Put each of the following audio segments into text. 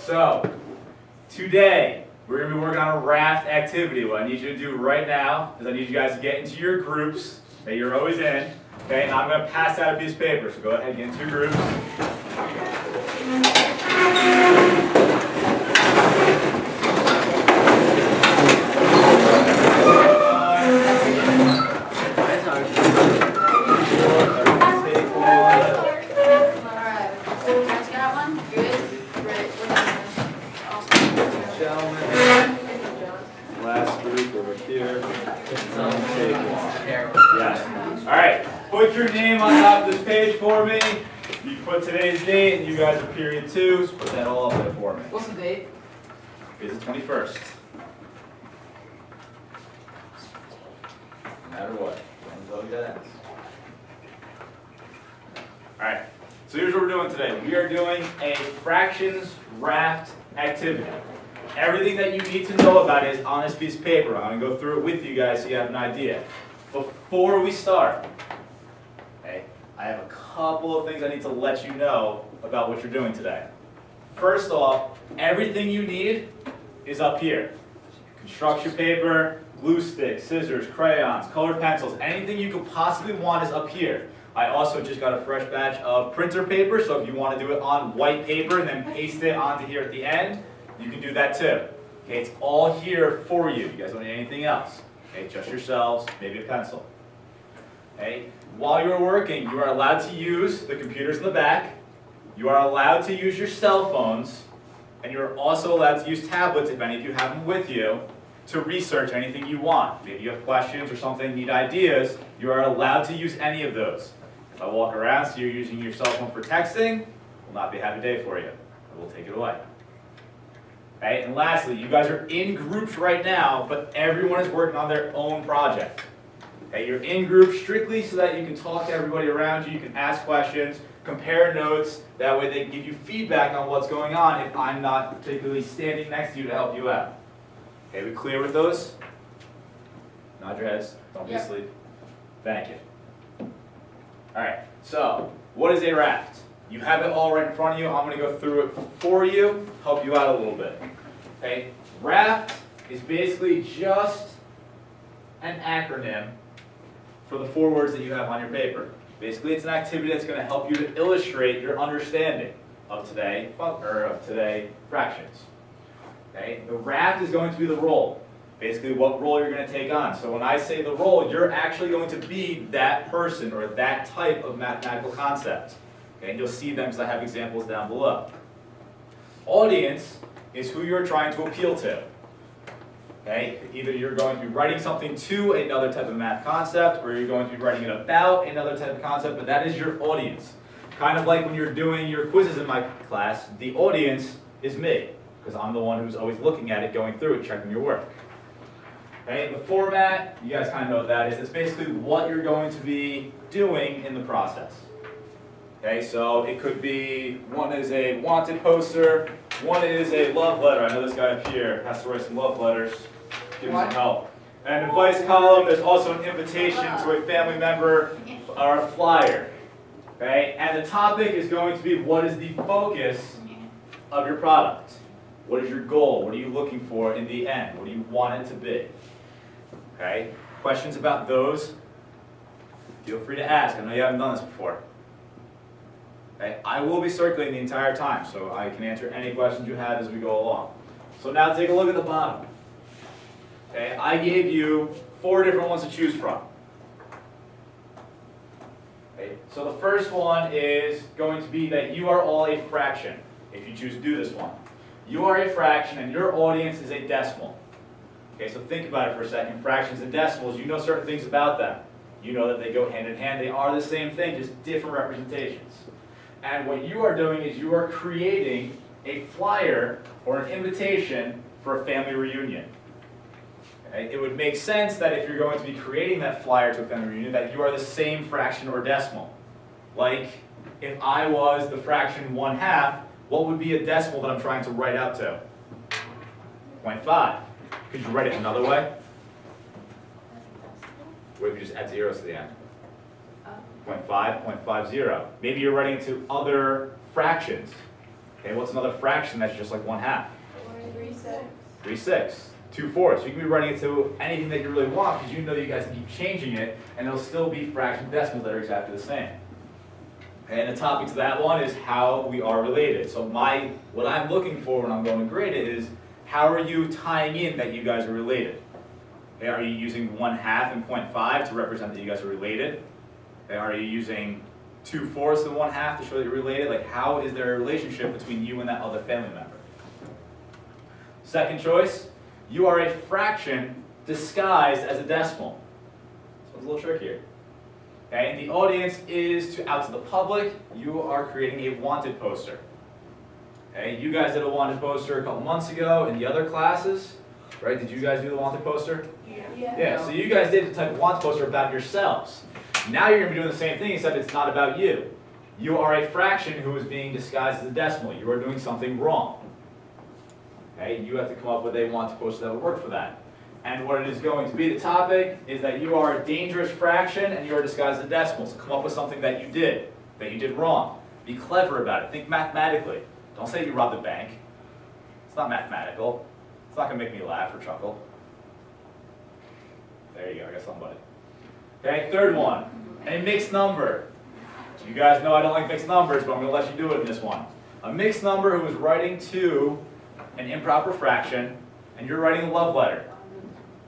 So, today, we're going to be working on a RAFT activity. What I need you to do right now is I need you guys to get into your groups that you're always in. Okay, and I'm going to pass out a piece of paper, so go ahead and get into your groups. Last group over here. Yes. Alright, put your name on top of this page for me. You put today's date, and you guys are period 2, so put that all up there for me. What's the date? It's the 21st. No matter what. Alright, so here's what we're doing today. We are doing a fractions RAFT activity. Everything that you need to know about it is on this piece of paper. I'm going to go through it with you guys so you have an idea. Before we start, okay, I have a couple of things I need to let you know about what you're doing today. First off, everything you need is up here. Construction paper, glue sticks, scissors, crayons, colored pencils, anything you could possibly want is up here. I also just got a fresh batch of printer paper, so if you want to do it on white paper and then paste it onto here at the end, you can do that too. Okay, it's all here for you. You guys don't need anything else. Okay, just yourselves, maybe a pencil. Okay, while you're working, you are allowed to use the computers in the back. You are allowed to use your cell phones, and you're also allowed to use tablets, if any of you have them with you, to research anything you want. Maybe you have questions or something, need ideas, you are allowed to use any of those. If I walk around, so you're using your cell phone for texting, it will not be a happy day for you. I will take it away. Okay, and lastly, you guys are in groups right now, but everyone is working on their own project. Okay, you're in groups strictly so that you can talk to everybody around you, you can ask questions, compare notes, that way they can give you feedback on what's going on if I'm not particularly standing next to you to help you out. Okay, we clear with those? Nod your heads, don't be asleep. Thank you. Alright, so, what is a RAFT? You have it all right in front of you. I'm going to go through it for you, help you out a little bit. Okay, RAFT is basically just an acronym for the 4 words that you have on your paper. Basically, it's an activity that's going to help you to illustrate your understanding of today fractions. Okay, the RAFT is going to be the role. Basically, what role you're going to take on. So when I say the role, you're actually going to be that person or that type of mathematical concept. Okay, and you'll see them because I have examples down below. Audience is who you're trying to appeal to. Okay, either you're going to be writing something to another type of math concept, or you're going to be writing it about another type of concept, but that is your audience. Kind of like when you're doing your quizzes in my class, the audience is me, because I'm the one who's always looking at it, going through it, checking your work. Okay, the format, you guys kind of know what that is. It's basically what you're going to be doing in the process. Okay, so it could be, one is a wanted poster, one is a love letter. I know this guy up here has to write some love letters, give him some help. And advice column, there's also an invitation to a family member or a flyer. Okay, and the topic is going to be what is the focus of your product? What is your goal? What are you looking for in the end? What do you want it to be? Okay, questions about those? Feel free to ask. I know you haven't done this before. Okay, I will be circulating the entire time, so I can answer any questions you have as we go along. So now take a look at the bottom. Okay, I gave you 4 different ones to choose from. Okay, so the first one is going to be that you are all a fraction, if you choose to do this one. You are a fraction and your audience is a decimal. Okay, so think about it for a second. Fractions and decimals, you know certain things about them. You know that they go hand in hand. They are the same thing, just different representations. And what you are doing is you are creating a flyer or an invitation for a family reunion. Okay? It would make sense that if you're going to be creating that flyer to a family reunion, that you are the same fraction or decimal. Like, if I was the fraction 1/2, what would be a decimal that I'm trying to write out to? 0.5. Could you write it another way? Where if you just add zeros to the end? 0.5, 0.50. Maybe you're writing it to other fractions. Okay, what's another fraction that's just like 1/2? 3/6. 3/6. 2/4. You can be running it to anything that you really want because you know you guys can keep changing it and there'll still be fraction decimals that are exactly the same. Okay, and the topic to that one is how we are related. So what I'm looking for when I'm going to grade it is how are you tying in that you guys are related? Okay, are you using 1/2 and 0.5 to represent that you guys are related? Okay, are you using 2/4 and 1/2 to show that you're related? Like how is there a relationship between you and that other family member? Second choice, you are a fraction disguised as a decimal. This one's a little trickier. Okay, and the audience is out to the public. You are creating a wanted poster. Okay, you guys did a wanted poster a couple months ago in the other classes, right? Did you guys do the wanted poster? Yeah, so you guys did the type of wanted poster about yourselves. Now you're going to be doing the same thing except it's not about you. You are a fraction who is being disguised as a decimal. You are doing something wrong. Okay, you have to come up with a wanted poster that would work for that. And what it is going to be, the topic, is that you are a dangerous fraction and you are disguised as a decimal. So come up with something that you did wrong. Be clever about it. Think mathematically. Don't say you robbed a bank. It's not mathematical. It's not going to make me laugh or chuckle. There you go, I got somebody. Okay, third one, a mixed number. You guys know I don't like mixed numbers, but I'm going to let you do it in this one. A mixed number who is writing to an improper fraction, and you're writing a love letter.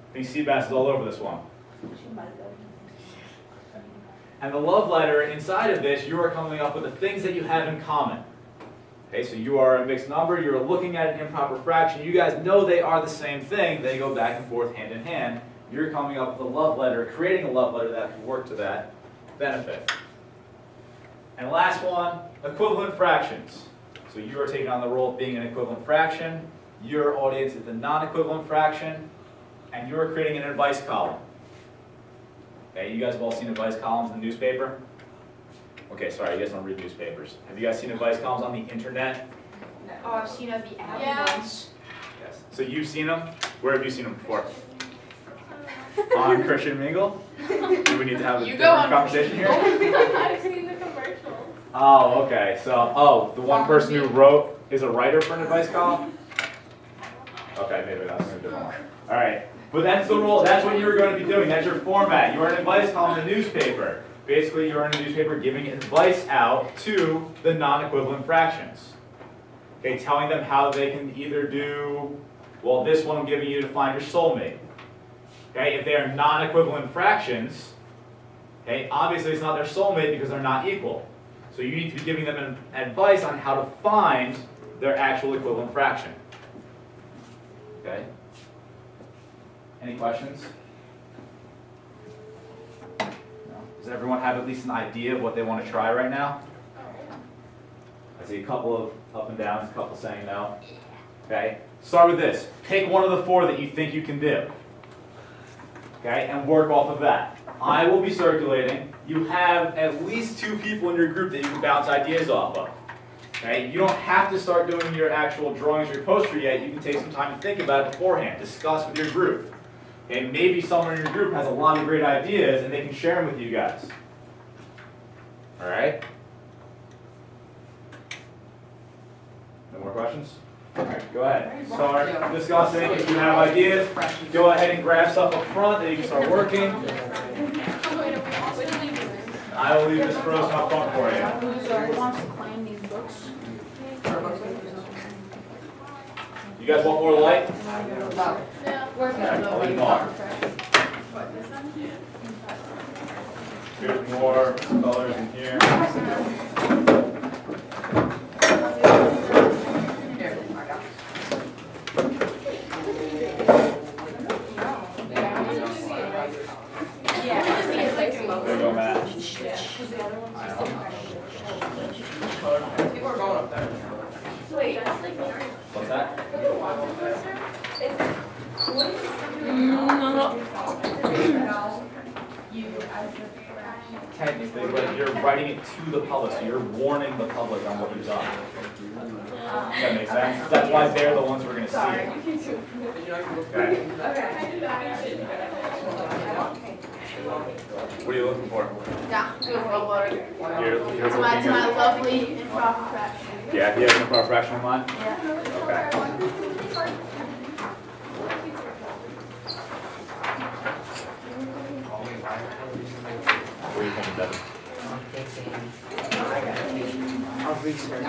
I think Seabass is all over this one. And the love letter, inside of this, you are coming up with the things that you have in common. Okay, so you are a mixed number, you're looking at an improper fraction, you guys know they are the same thing, they go back and forth hand in hand. You're coming up with a love letter, creating a love letter that can work to that benefit. And last one, equivalent fractions. So you are taking on the role of being an equivalent fraction, your audience is the non-equivalent fraction, and you're creating an advice column. Okay, you guys have all seen advice columns in the newspaper? Okay, sorry, you guys don't read newspapers. Have you guys seen advice columns on the internet? No. Oh, I've seen at the app. Yeah. Once. Yes. So you've seen them? Where have you seen them before? On Christian Mingle? Do we need to have a different conversation here? I've seen the commercials. Oh, okay. So, the one person who wrote is a writer for an advice column? Okay, maybe that's a different one. All right. But that's the role. That's what you're going to be doing. That's your format. You're an advice column in a newspaper. Basically, you're in a newspaper giving advice out to the non-equivalent fractions. Okay, telling them how they can either do, well, this one I'm giving you to find your soulmate. Okay, if they are non-equivalent fractions, okay, obviously it's not their soulmate because they're not equal. So you need to be giving them advice on how to find their actual equivalent fraction. Okay? Any questions? No? Does everyone have at least an idea of what they want to try right now? I see a couple of up and downs, a couple saying no. Okay? Start with this. Pick one of the four that you think you can do. Okay? And work off of that. I will be circulating. You have at least 2 people in your group that you can bounce ideas off of. Okay? You don't have to start doing your actual drawings or your poster yet. You can take some time to think about it beforehand. Discuss with your group. Okay? Maybe someone in your group has a lot of great ideas and they can share them with you guys. Alright? No more questions? Alright, go ahead. Start discussing. If you have ideas, go ahead and grab stuff up front that you can start working. I will leave this frozen up front for you. Who wants to claim these books? You guys want more light? Yeah. Okay, I'll leave them on. Here's more colors in here. There you go, Matt. People are going up there. Wait, that's like What's that? for the water poster. What is you as the fraction? Technically, but you're writing it to the public, so you're warning the public on what you've done. Does that make sense? That's why they're the ones we're going to see. Okay. What are you looking for? Yeah, good lord. You're To looking my at, lovely improper fraction. Yeah, you have no power fraction in mind? Yeah. Okay. What are you thinking, Devin? I'll research. I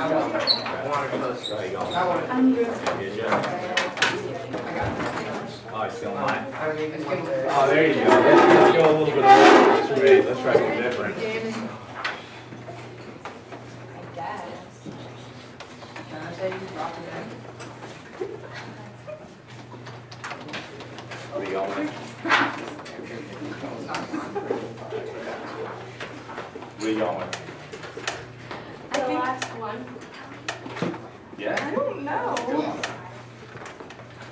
want to close. How you going? I'm good. Good, yeah. Oh, you're still in line? I don't even want to. Oh, there you go. Let's go a little bit of let's wait. Let's try something different. Can I say you drop it in? Where you going with? Where you going with? The last one. Yeah? don't know.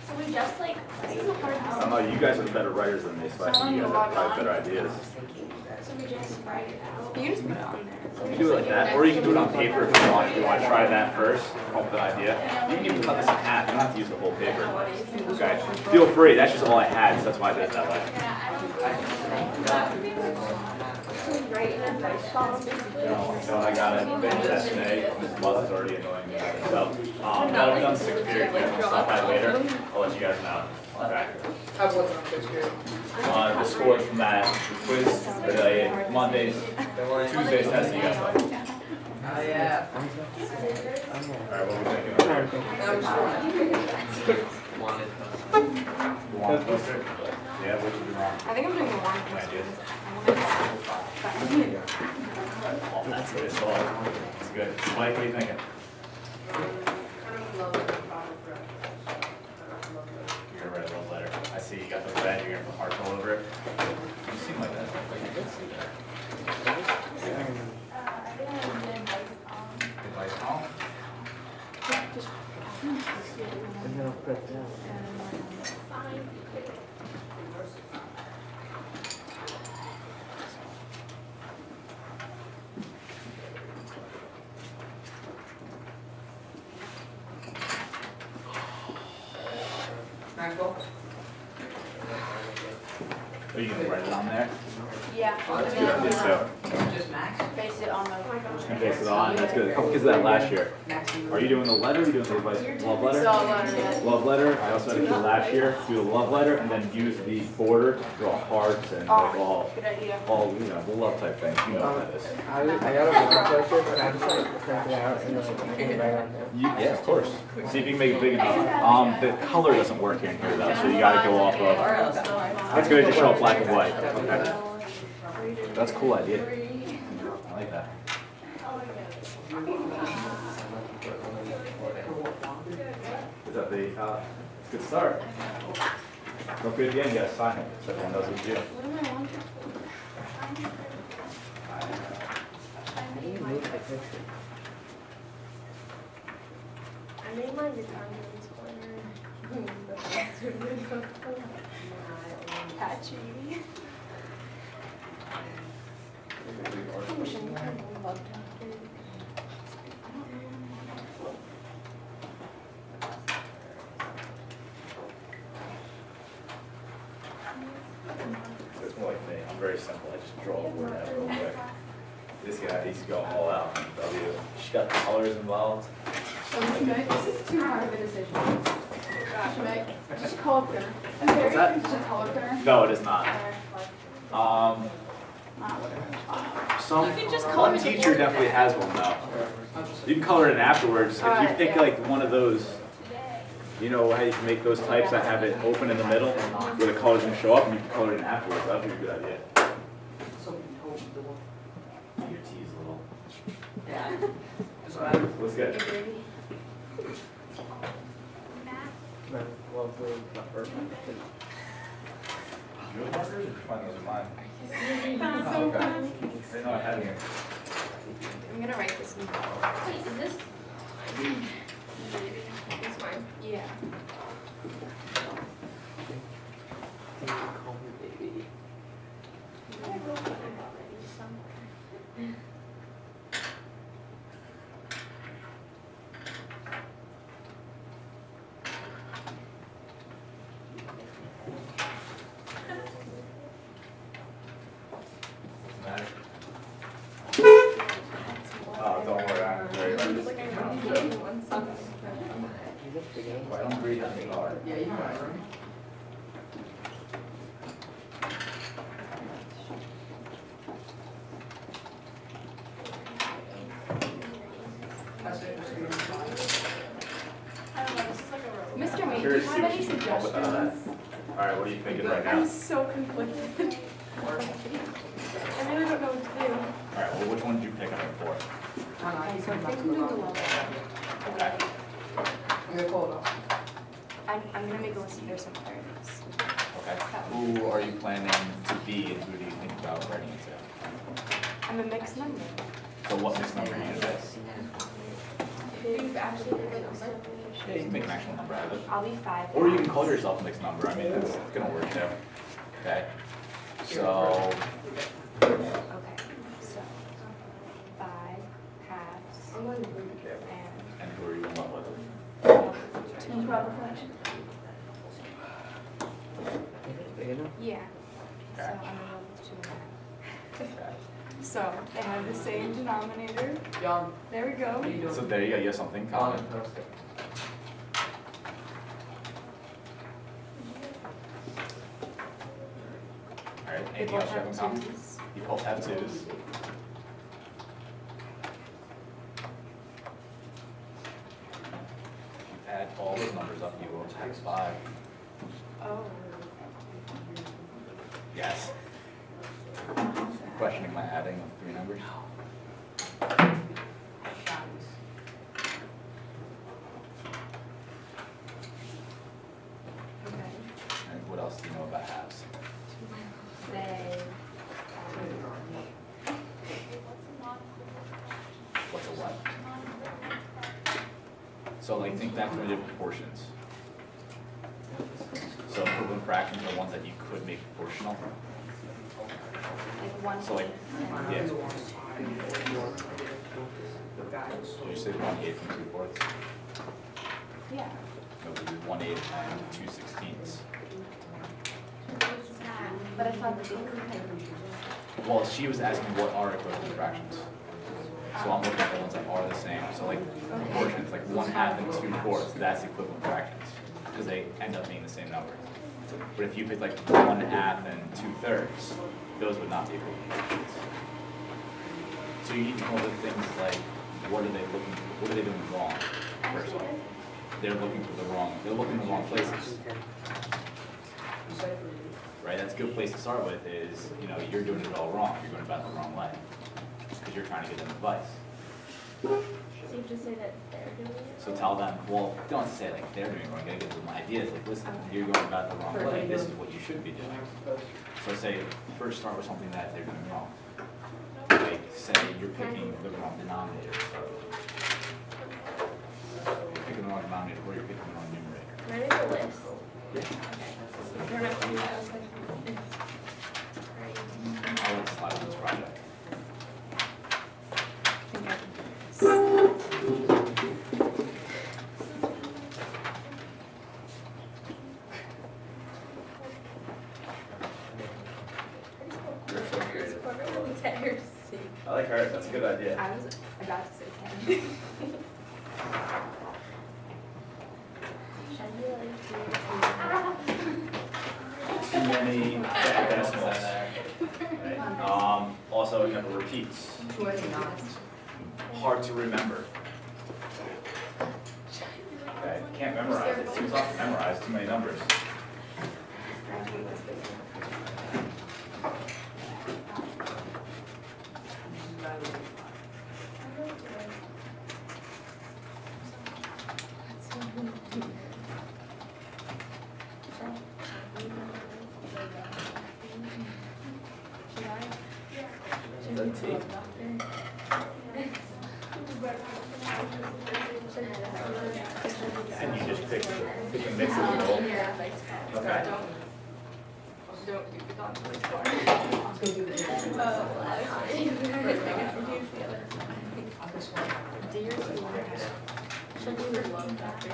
So we just like, this is a hard I don't know. You guys are better writers than me, so I think you guys have probably better ideas. So we just write it out. You can just put it on there. You can do it like that, or you can do it on paper if you want. If you want to try that first, come up with an idea. You can even cut this in half. You don't have to use the whole paper. Okay? Feel free. That's just all I had, so that's why I did it that way. Write in advice column basically. So I got it. Finished that today. This buzz is already annoying me. So that'll be done 6th period. We'll stop that later. I'll let you guys know. Okay. I wasn't on this year. The scores from that the quiz, Mondays, Tuesdays test you guys like. Oh, yeah. Alright, what are we thinking? I'm sure. You want poster? Yeah, what you do wrong? I think I'm doing the one. Oh, that's good. It's all. It's good. Mike, what are you thinking? You're gonna write a love letter. I see you got the red. You're gonna put hearts all over it. You seem like that. Like you did see that. Advice column? Maxwell? Are you gonna write it on there? Yeah. That's a good idea too. Just Max? Base it on the. Just gonna base it on. That's good. A couple kids did that last year. Are you doing the letter? Are you doing the advice love letter? Yeah. Love letter. I also had a kid last year do the love letter and then use the border to draw hearts and like Good idea. all you know the love type things. You know what that is. I got a book poster, but I just like print it out and like paint it right on there. Yeah, of course. See if you can make it big enough. The color doesn't work in here though, so you gotta go off of. It's gonna just show up black and white. Okay. That's a cool idea. I like that. Is that the, it's a good start. Don't forget at the end, you gotta sign it, so everyone knows what you do. What am I on? How do you move the picture? I made my guitar in this corner. Catchy. It's more like me, I'm very simple, I just draw a word out real quick. This guy, he's going all out. She got the colors involved. This is too hard of a decision. Gosh, Meg, just color printer. What's that? Just a color printer. No, it is not. Some, You can just color one it the teacher board. definitely has one though. You can color it in afterwards. If you Alright, pick yeah. like one of those, you know how you can make those types that have it open in the middle where the colors can show up and you can color it in afterwards. That would be a good idea. Your T is a little. Yeah. What's good? Well, the first one. Your markers or find those in mine? That's so Okay. fun. I didn't know I had here. I'm gonna write this in. Wait, is this? It's mine. Yeah. Can you call me baby? Oh, don't worry, I'm very hard. game. I don't agree that they are. Yeah, you got it, right? That's it. Mr. May, do you Curious to see have what any you can come up with out of that. suggestions? Alright, what are you thinking right I'm now? so conflicted. I really don't know what to do. Alright, well, which one did you pick on it for? Okay, so I think I'm doing the low. Okay. I'm gonna pull it off. I'm gonna make a list of their similarities. Okay. Who are you planning to be and who do you think about writing it to? I'm a mixed number. So what mixed number are you gonna You've actually picked a number. pick? Yeah, you can make an actual number out of it. I'll be 5. Or you can call yourself a mixed number, I mean, that's gonna work too. Okay? So, Okay, so 5 halves and who are you in love with? and 2 Big enough? Yeah. So Okay. I'm in love with 2 Okay. So they have the same denominator. John, There we what are go. you doing? So there you go, you have something in common. Alright, They anything both else you have in have common? 2s. You both have 2s. If you add all those numbers up, you will have 5. Oh. Yes. Questioning my adding of 3 numbers? Okay. And what else do you know about halves? They. What's a what? So like think back to the proportions. So equivalent fractions are ones that you could make proportional. Like 1 So like, yeah. Yeah. So you say 1/8 and 2/4? Yeah. No, we do 1/8 and 2/16. But I thought that they could. Well, she was asking what are equivalent fractions. So I'm looking at the ones that are the same. So like proportions, like 1/2 and 2/4, that's equivalent fractions. Because they end up being the same number. But if you pick like 1/2 and 2/3, those would not be equivalent fractions. So you need to know the things like, what are they doing wrong, first off? They're looking in the wrong places. Right, that's a good place to start with is, you know, you're doing it all wrong, you're going about it the wrong way. Because you're trying to give them advice. So you just say that they're doing it? So tell them, well, don't have to say like they're doing it wrong, you gotta give them ideas, like listen, you're going about it the wrong way, this is what you should be doing. So say, first start with something that they're doing wrong. Like, say you're picking the wrong denominator, so. You're picking the wrong denominator, or you're picking the wrong numerator. Can I make a list? Yeah. I don't know if you guys like. I'll let slide on this project. You're so creative. I like hers, that's a good idea. I was about to say 10. Too many decimals. Right. Also, you have repeats. Hard to remember. Okay, can't memorize, it's too tough to memorize, too many numbers. Is that T? And you just pick a mix of them all. Okay. Don't do the dog voice part. Let's go do this. She'll do her love doctor.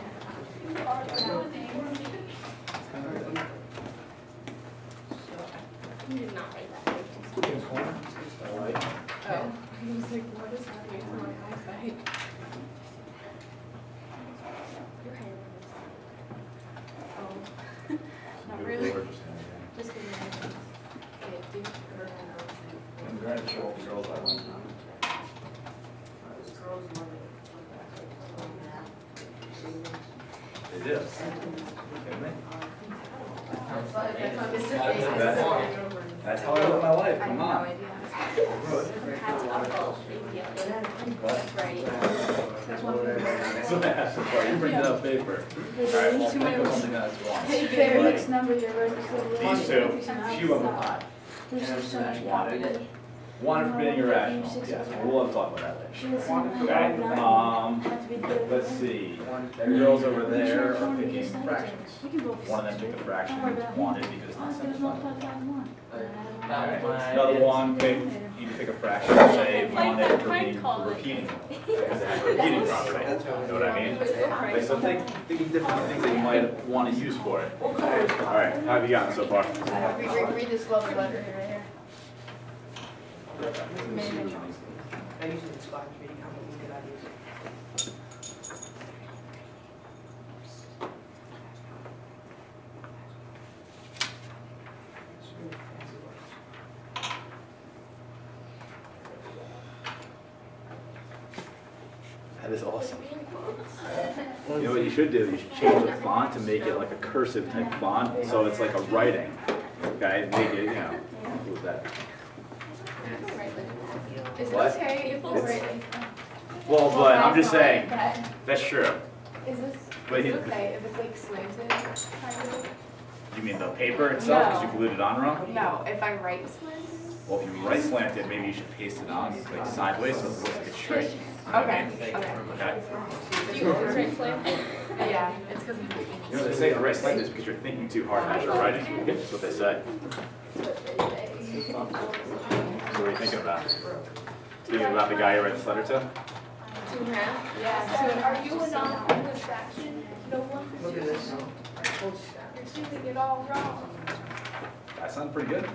You did not write that. Alright. Oh, I was like, what is happening to my eyesight? Your hand. Really? gorgeous. Just give me a okay, do her. I'm going to show the girls I want. They do. Kidding me? That's how I live my life. I have Come no on. idea. What? Right. That's what I asked for. You printed out paper. Alright, well, think of something that's one. Felix number you're registered. These two, shoe of the pot. Wanted. Wanted for being irrational. Yes, we'll have to talk about that later. Okay, let's see. The girls over there are picking fractions. One of them picked a fraction wanted because it's not simplified. Another one picked, you can pick a fraction, say wanted for being repeating. Because it has a repeating property. You know what I mean? Okay, so think of different things that you might want to use for it. Alright, how have you gotten so far? Read this lovely letter here, right here. I usually splash reading, I'm looking good ideas. That is awesome. You know what you should do? You should change the font to make it like a cursive type font, so it's like a writing. Okay, make it, you know, who's that? Is it What? okay if it's written? Well, but I'm just saying, that's true. Is this, But is he- it okay if it's like slanted, kind of? You mean the paper itself, because you glued it on wrong? No, if I write slanted? Well, if you write slanted, maybe you should paste it on like sideways so it looks like it's straight. You know what I Okay, mean? okay. Okay? You always write slanted? Yeah, it's because You know, they say to write slanted is because you're thinking too hard as you're writing. That's what they say. So what are you thinking about? Thinking about the guy you write this letter to? Yeah. Are you a non-primitive fraction? No one Look at this. You're doing it all wrong. That sounds pretty good.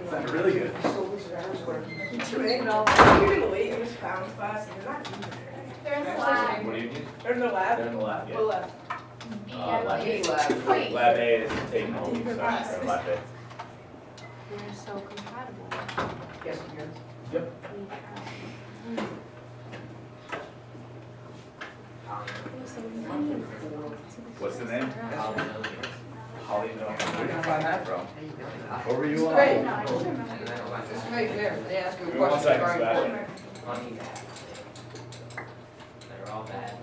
Sounds really good. So this is ours where you're gonna wait in this found class and you're not even there. They're in the lab. What do you need? They're in the lab. They're in the lab, What yeah. lab? Lab A. lab. Wait. Lab A is taking the whole week, so they're in lab A. We're so compatible. Yes, yes. Yep. What's the name? Holly, no. Where did you find that from? Where were you on? Great. No, I just remember. Just right there. They ask you a Give me 1 question. second, Sorry. Sebastian. They're all bad.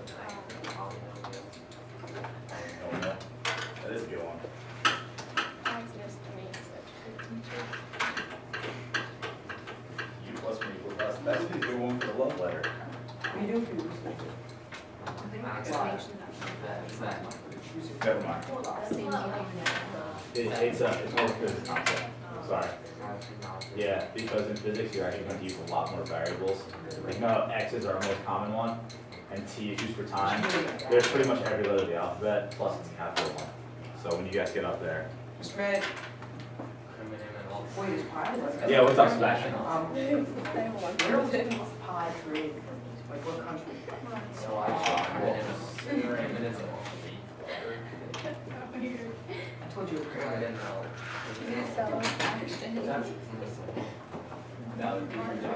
Oh, no. That is a good one. U plus or equal plus. That's a good one for the love letter. We do for you. Never mind. It's more of a physics concept. Sorry. Yeah, because in physics you're actually going to use a lot more variables. Like no, X is our most common one, and T is used for time. There's pretty much every letter of the alphabet, plus it's a capital one. So when you guys get up there. Mr. Red, wait, is pi? Yeah, what's up, Sebastian? Where was pi created? Like what country? So I I told you it was created.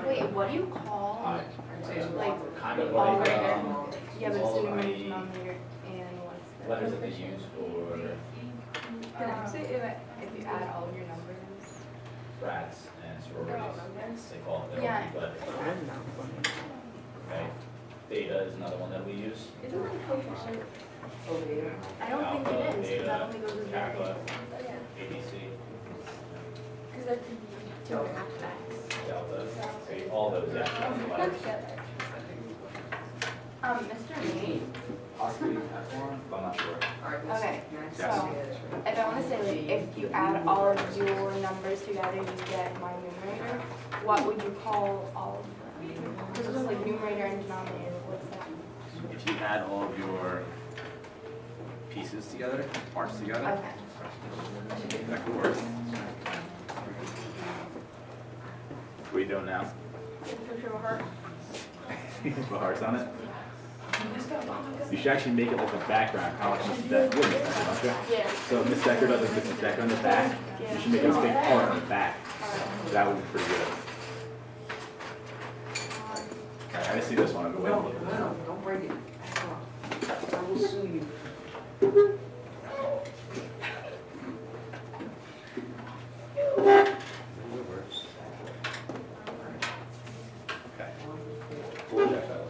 Wait, what do you call, Pi. like, Kind of all like right, yeah, but it's all the numerator, the denominator, and what's the? letters that they use for Can I say if you add all of your numbers? frats and sororities. They call it their Yeah. own letters. Okay. Theta is another one that we use. Isn't that a coefficient? Oh, there. I don't think it is, because that Alpha, only goes with Kappa, variables. ABC, Because there could be two aspects. delta, okay, all those, yeah. Letters. Mr. Nate, Possibly F1, but I'm not sure. Alright, Okay, next. so- if I want to say, like, if you add all of your numbers together, you get my numerator, what would you call all of them? Because it's like numerator and denominator, what's that? If you add all of your pieces together, parts together, Okay. that could work. What are you doing now? Picture of a heart. Put hearts on it? You should actually make it like a background, kind of like Mrs. Decker. You're Mrs. Decker, don't you? Yeah. So Miss Decker does like Mrs. Decker on the back. You should make a big part on the back. That would be pretty good. Okay, I see this one. I'll go wait a little bit. No, don't break it. I will sue you. Okay. We'll check that later.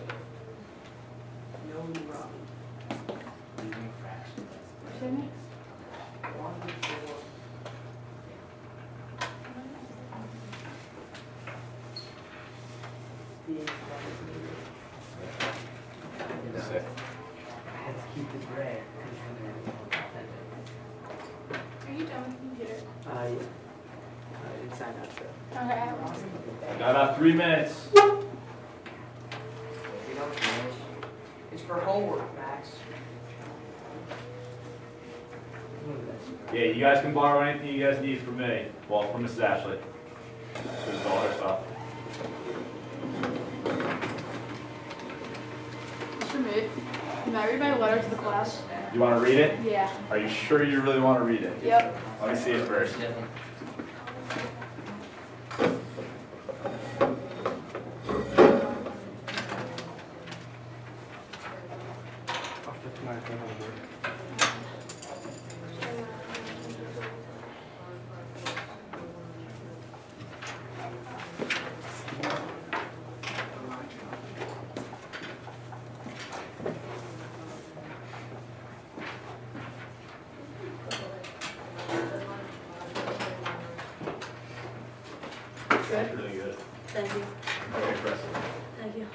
That's it. I had to keep the gray. Are you done with the computer? Yeah. Inside out there. Okay. Got about 3 minutes. If you don't finish, it's for homework, Max. Yeah, you guys can borrow anything you guys need from me. Well, from Mrs. Ashley. This is all her stuff. Mr. Moot, can I read my letter to the class? You want to read it? Yeah. Are you sure you really want to read it? Yep. Let me see it first. After tomorrow, I have work. That's really good. Thank you. Very impressive. Thank you.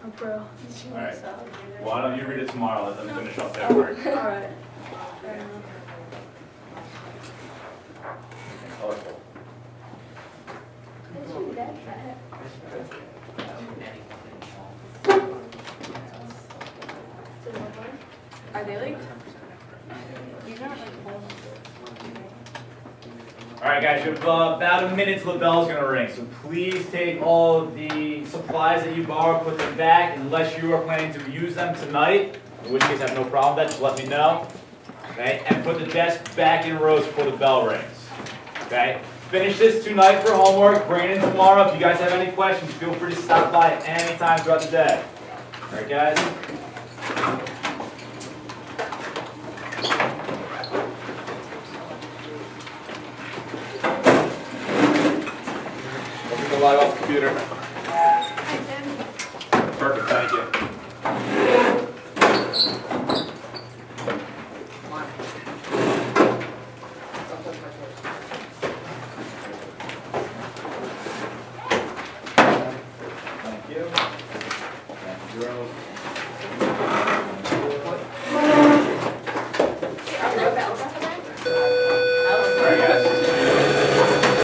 I'm pro. All right. Why don't you read it tomorrow? Let them finish off their work. All right. Fair enough. Colorful. Are they like? These aren't like All right, guys, you have about a minute till the bell's gonna ring. So please take all of the supplies that you borrowed, put them back, unless you are planning to use them tonight, in which case I have no problem with that, just let me know. Okay, and put the desk back in rows before the bell rings. Okay, finish this tonight for homework, bring it in tomorrow. If you guys have any questions, feel free to stop by at any time throughout the day. All right, guys? Open the light off the computer. Perfect, thank you. Thank you. Thank you, girls.